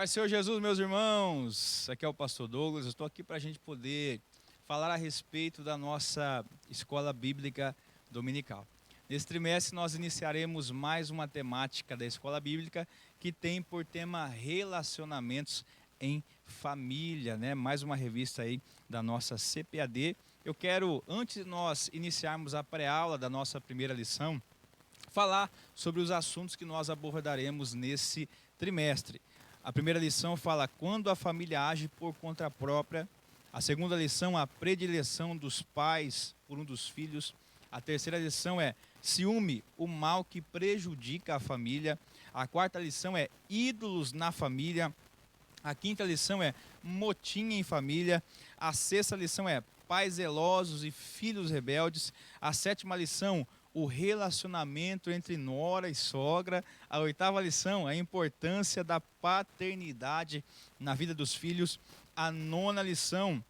Pai Senhor Jesus, meus irmãos, aqui é o pastor Douglas, eu estou aqui para a gente poder falar a respeito da nossa escola bíblica dominical. Nesse trimestre nós iniciaremos mais uma temática da escola bíblica que tem por tema relacionamentos em família, né? Mais uma revista aí da nossa CPAD. Eu quero, antes de nós iniciarmos a pré-aula da nossa primeira lição, falar sobre os assuntos que nós abordaremos nesse trimestre. A primeira lição fala quando a família age por conta própria. A segunda lição, a predileção dos pais por um dos filhos. A terceira lição é ciúme, o mal que prejudica a família. A quarta lição é ídolos na família. A quinta lição é motim em família. A sexta lição é pais zelosos e filhos rebeldes. A sétima lição, o relacionamento entre nora e sogra. A oitava lição, a importância da paternidade na vida dos filhos. A nona lição,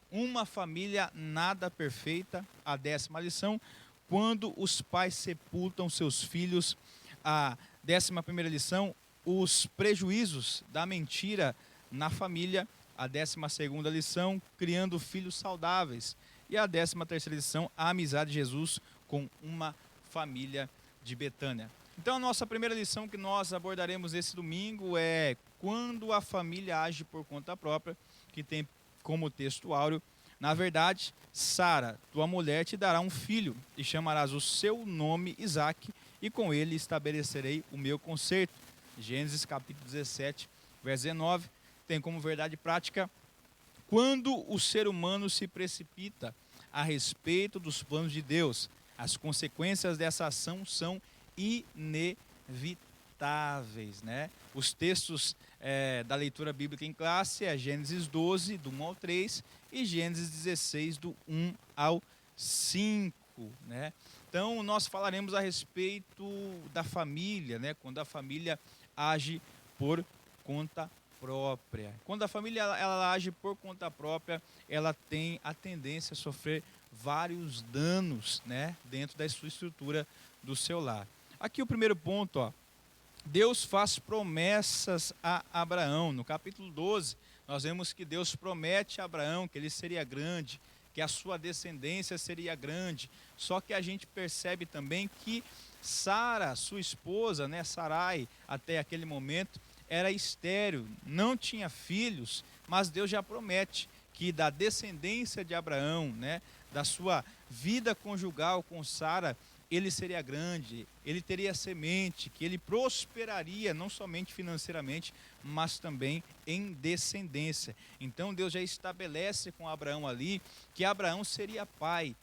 uma família nada perfeita. A décima lição, quando os pais sepultam seus filhos. A 11ª lição, os prejuízos da mentira na família. A 12ª lição, criando filhos saudáveis. E a 13ª lição, a amizade de Jesus com uma família de Betânia. Então a nossa primeira lição que nós abordaremos esse domingo é quando a família age por conta própria, que tem como texto áureo, na verdade, Sara, tua mulher, te dará um filho, e chamarás o seu nome Isaque, e com ele estabelecerei o meu concerto. Gênesis capítulo 17, verso 19, tem como verdade prática, quando o ser humano se precipita a respeito dos planos de Deus, as consequências dessa ação são inevitáveis, né? Os textos da leitura bíblica em classe é Gênesis 12, do 1 ao 3, e Gênesis 16, do 1 ao 5, né? Então, nós falaremos a respeito da família, né? Quando a família age por conta própria. Quando a família ela age por conta própria, ela tem a tendência a sofrer vários danos, né, dentro da sua estrutura do seu lar. Aqui o primeiro ponto, ó, Deus faz promessas a Abraão. No capítulo 12, nós vemos que Deus promete a Abraão que ele seria grande, que a sua descendência seria grande. Só que a gente percebe também que Sara, sua esposa, né, Sarai, até aquele momento, era estéril, não tinha filhos, mas Deus já promete que da descendência de Abraão, né, da sua vida conjugal com Sara, ele seria grande, ele teria semente, que ele prosperaria não somente financeiramente, mas também em descendência. Então Deus já estabelece com Abraão ali que Abraão seria pai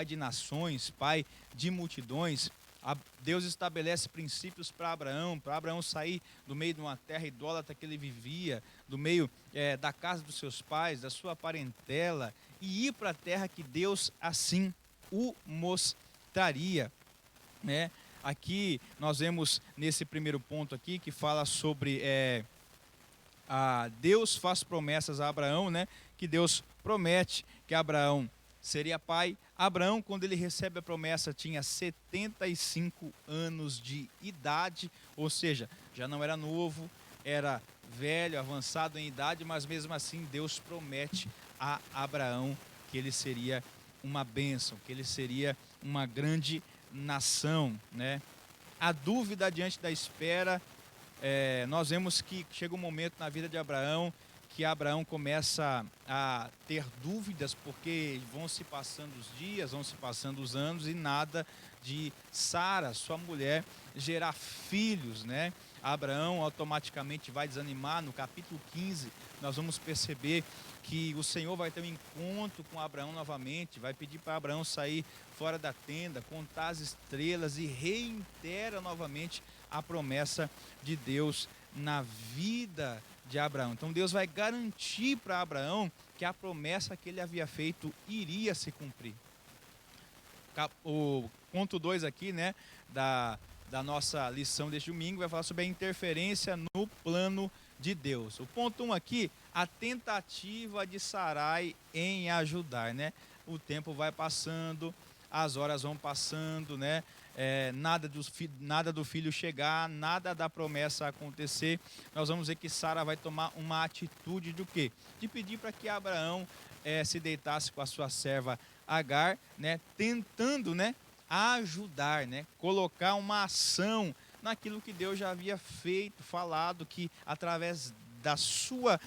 de nações, pai de multidões. Deus estabelece princípios para Abraão sair do meio de uma terra idólatra que ele vivia, do meio da casa dos seus pais, da sua parentela, e ir para a terra que Deus assim o mostraria, né? Aqui nós vemos nesse primeiro ponto aqui que fala sobre Deus faz promessas a Abraão, né? Que Deus promete que Abraão seria pai. Abraão, quando ele recebe a promessa, tinha 75 anos de idade, ou seja, já não era novo, era velho, avançado em idade, mas mesmo assim Deus promete a Abraão que ele seria uma bênção, que ele seria uma grande nação, né? A dúvida diante da espera, nós vemos que chega um momento na vida de Abraão que Abraão começa a ter dúvidas, porque vão se passando os dias, vão se passando os anos e nada de Sara, sua mulher, gerar filhos, né? Abraão automaticamente vai desanimar. No capítulo 15, nós vamos perceber que o Senhor vai ter um encontro com Abraão novamente, vai pedir para Abraão sair fora da tenda, contar as estrelas e reitera novamente a promessa de Deus na vida de Abraão. Então Deus vai garantir para Abraão que a promessa que ele havia feito iria se cumprir. O ponto 2 aqui, né, da nossa lição deste domingo vai falar sobre a interferência no plano de Deus. O ponto 1 aqui, a tentativa de Sarai em ajudar, né? O tempo vai passando, as horas vão passando, né? nada do filho chegar, nada da promessa acontecer, nós vamos ver que Sara vai tomar uma atitude do quê? De pedir para que Abraão se deitasse com a sua serva Agar, né, tentando, né, ajudar, né, colocar uma ação naquilo que Deus já havia feito, falado, que através da sua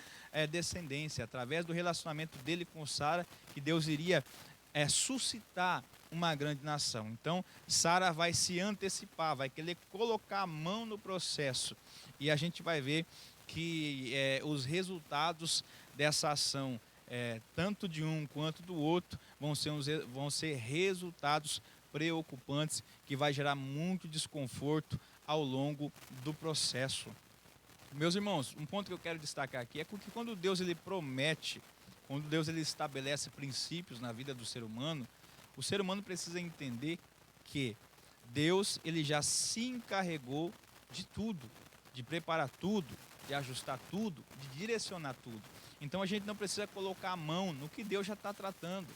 descendência, através do relacionamento dele com Sara, que Deus iria suscitar uma grande nação. Então, Sara vai se antecipar, vai querer colocar a mão no processo. E a gente vai ver que os resultados dessa ação, tanto de um quanto do outro, vão ser resultados preocupantes, que vai gerar muito desconforto ao longo do processo. Meus irmãos, um ponto que eu quero destacar aqui é que quando Deus ele promete, quando Deus ele estabelece princípios na vida do ser humano, o ser humano precisa entender que Deus ele já se encarregou de tudo, de preparar tudo, de ajustar tudo, de direcionar tudo. Então a gente não precisa colocar a mão no que Deus já está tratando.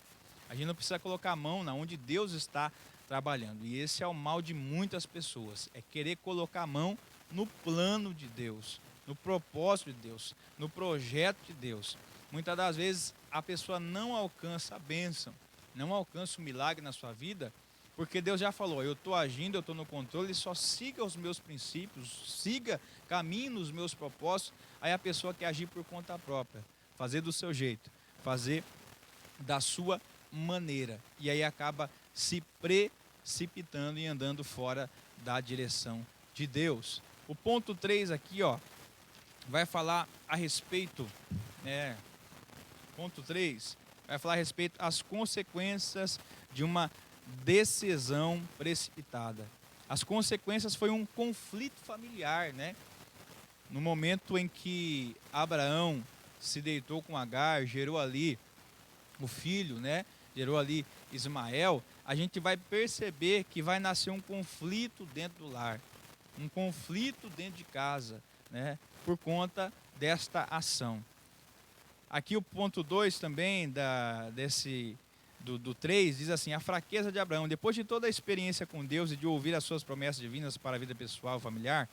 A gente não precisa colocar a mão na onde Deus está trabalhando. E esse é o mal de muitas pessoas, é querer colocar a mão no plano de Deus, no propósito de Deus, no projeto de Deus. Muitas das vezes a pessoa não alcança a bênção, não alcança o milagre na sua vida, porque Deus já falou, eu estou agindo, eu estou no controle, só siga os meus princípios, siga, caminhe nos meus propósitos. Aí a pessoa quer agir por conta própria, fazer do seu jeito, fazer da sua maneira, e aí acaba se precipitando e andando fora da direção de Deus. O ponto 3 aqui, vai falar a respeito, ponto 3, vai falar a respeito das consequências de uma decisão precipitada. As consequências foi um conflito familiar, né? No momento em que Abraão se deitou com Agar, gerou ali o filho, né? Gerou ali Ismael, a gente vai perceber que vai nascer um conflito dentro do lar, um conflito dentro de casa, né? Por conta desta ação. Aqui o ponto 2 também do 3 diz assim: a fraqueza de Abraão, depois de toda a experiência com Deus e de ouvir as suas promessas divinas para a vida pessoal e familiar,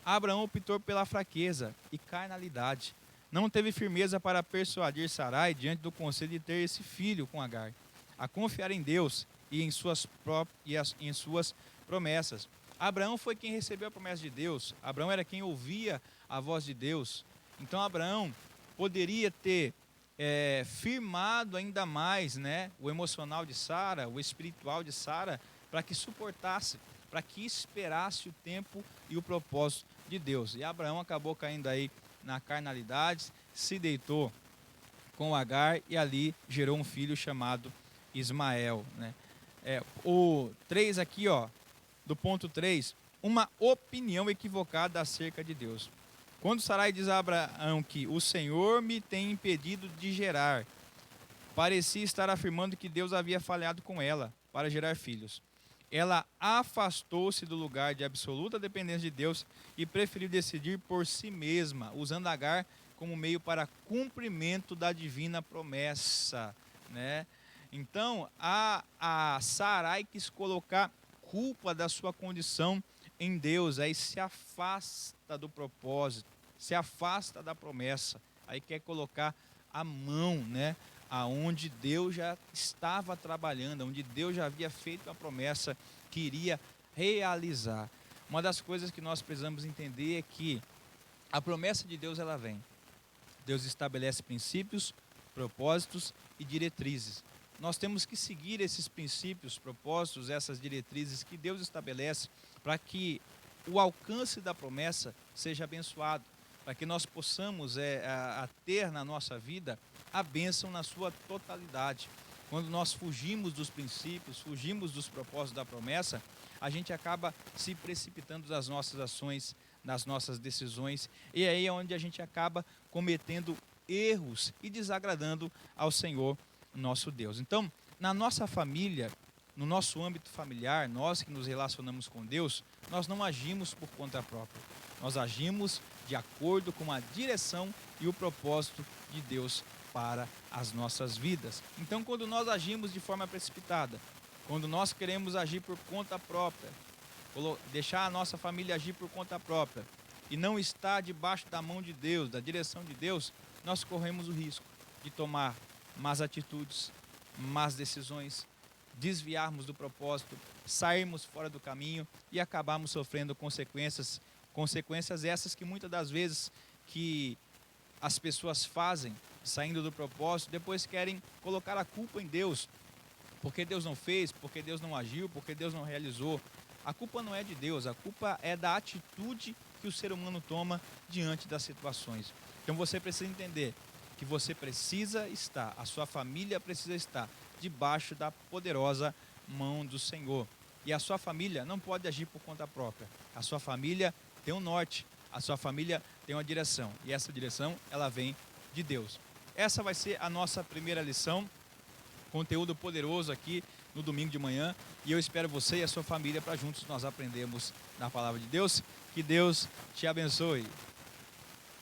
Abraão optou pela fraqueza e carnalidade. Não teve firmeza para persuadir Sarai diante do conselho de ter esse filho com Agar, a confiar em Deus e em suas promessas. Abraão foi quem recebeu a promessa de Deus. Abraão era quem ouvia a voz de Deus. Então Abraão poderia ter firmado ainda mais, né, o emocional de Sara, o espiritual de Sara, para que suportasse, para que esperasse o tempo e o propósito de Deus. E Abraão acabou caindo aí na carnalidade, se deitou com Agar e ali gerou um filho chamado Ismael, né? O 3 aqui, do ponto 3, uma opinião equivocada acerca de Deus. Quando Sarai diz a Abraão que o Senhor me tem impedido de gerar, parecia estar afirmando que Deus havia falhado com ela para gerar filhos. Ela afastou-se do lugar de absoluta dependência de Deus e preferiu decidir por si mesma, usando Agar como meio para cumprimento da divina promessa, né? Então, a Sarai quis colocar culpa da sua condição em Deus, aí se afasta do propósito, se afasta da promessa, aí quer colocar a mão, né, aonde Deus já estava trabalhando, onde Deus já havia feito a promessa que iria realizar. Uma das coisas que nós precisamos entender é que a promessa de Deus ela vem. Deus estabelece princípios, propósitos e diretrizes. Nós temos que seguir esses princípios, propósitos, essas diretrizes que Deus estabelece para que o alcance da promessa seja abençoado, para que nós possamos ter na nossa vida a bênção na sua totalidade. Quando nós fugimos dos princípios, fugimos dos propósitos da promessa, a gente acaba se precipitando das nossas ações, nas nossas decisões, e aí é onde a gente acaba cometendo erros e desagradando ao Senhor nosso Deus. Então, na nossa família, no nosso âmbito familiar, nós que nos relacionamos com Deus, nós não agimos por conta própria. Nós agimos de acordo com a direção e o propósito de Deus para as nossas vidas. Então, quando nós agimos de forma precipitada, Quando nós queremos agir por conta própria, deixar a nossa família agir por conta própria e não estar debaixo da mão de Deus, da direção de Deus, nós corremos o risco de tomar más atitudes, más decisões, desviarmos do propósito, sairmos fora do caminho e acabarmos sofrendo consequências essas que muitas das vezes que as pessoas fazem, saindo do propósito, depois querem colocar a culpa em Deus, porque Deus não fez, porque Deus não agiu, porque Deus não realizou. A culpa não é de Deus, a culpa é da atitude que o ser humano toma diante das situações. Então você precisa entender que você precisa estar, a sua família precisa estar debaixo da poderosa mão do Senhor. E a sua família não pode agir por conta própria. A sua família tem um norte, a sua família tem uma direção. E essa direção, ela vem de Deus. Essa vai ser a nossa primeira lição. Conteúdo poderoso aqui no domingo de manhã. E eu espero você e a sua família para juntos nós aprendermos na palavra de Deus. Que Deus te abençoe.